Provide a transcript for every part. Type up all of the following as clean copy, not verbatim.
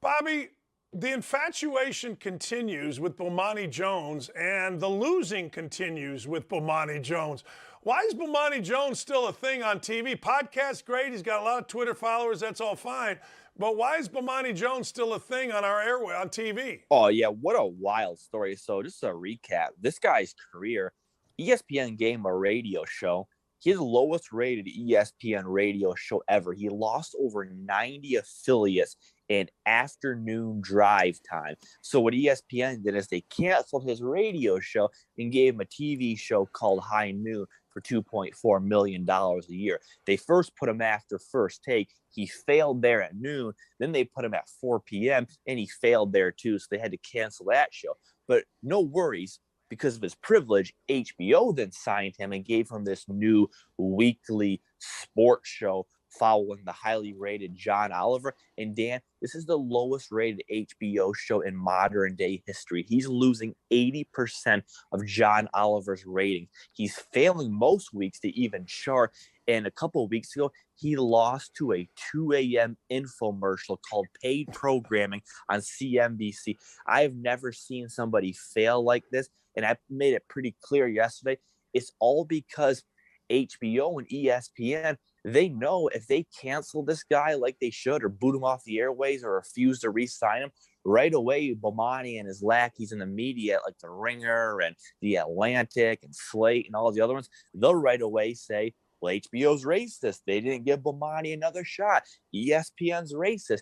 Bobby, the infatuation continues with Bomani Jones, and the losing continues with Bomani Jones. Why is Bomani Jones still a thing on TV? Podcast, great. He's got a lot of Twitter followers. That's all fine. But why is Bomani Jones still a thing on our airway, on TV? Oh, yeah. What a wild story. So just a recap, this guy's career, ESPN gave him a radio show. He's the lowest rated ESPN radio show ever. He lost over 90 affiliates in afternoon drive time. So what ESPN did is they canceled his radio show and gave him a TV show called High Noon for $2.4 million a year. They first put him after First Take. He failed there at noon. Then they put him at 4 p.m. and he failed there too. So they had to cancel that show. But no worries. Because of his privilege, HBO then signed him and gave him this new weekly sports show following the highly rated John Oliver. And Dan, this is the lowest rated HBO show in modern day history. He's losing 80% of John Oliver's ratings. He's failing most weeks to even chart. And a couple of weeks ago, he lost to a 2 a.m. infomercial called Paid Programming on CNBC. I've never seen somebody fail like this. And I made it pretty clear yesterday. It's all because HBO and ESPN, they know if they cancel this guy like they should or boot him off the airways or refuse to re-sign him, right away, Bomani and his lackeys in the media like The Ringer and The Atlantic and Slate and all the other ones, they'll right away say, well, HBO's racist. They didn't give Bomani another shot. ESPN's racist.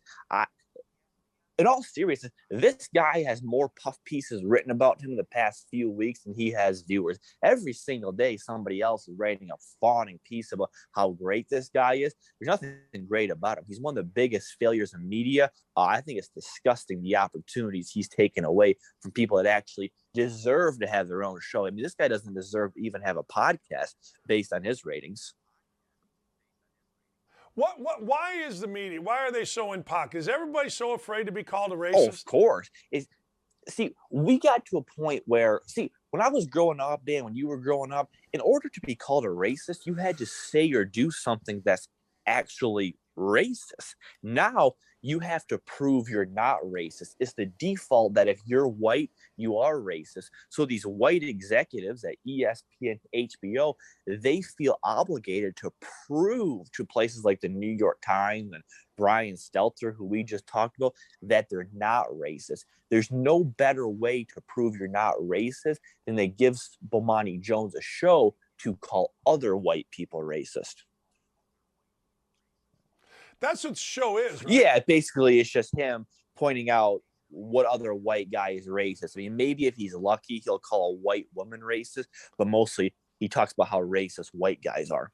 In all seriousness, this guy has more puff pieces written about him in the past few weeks than he has viewers. Every single day, somebody else is writing a fawning piece about how great this guy is. There's nothing great about him. He's one of the biggest failures in media. I think it's disgusting the opportunities he's taken away from people that actually deserve to have their own show. I mean, this guy doesn't deserve to even have a podcast based on his ratings. Why is the media, why are they so in pocket? Is everybody so afraid to be called a racist? Oh, of course. We got to a point where, when I was growing up, Dan, when you were growing up, in order to be called a racist, you had to say or do something that's actually racist. Now you have to prove you're not racist. It's the default that if you're white, you are racist. So these white executives at ESPN, HBO, they feel obligated to prove to places like the New York Times and Brian Stelter, who we just talked about, that they're not racist. There's no better way to prove you're not racist than they give Bomani Jones a show to call other white people racist. That's what the show is, right? Yeah, basically it's just him pointing out what other white guy is racist. I mean, maybe if he's lucky, he'll call a white woman racist, but mostly he talks about how racist white guys are.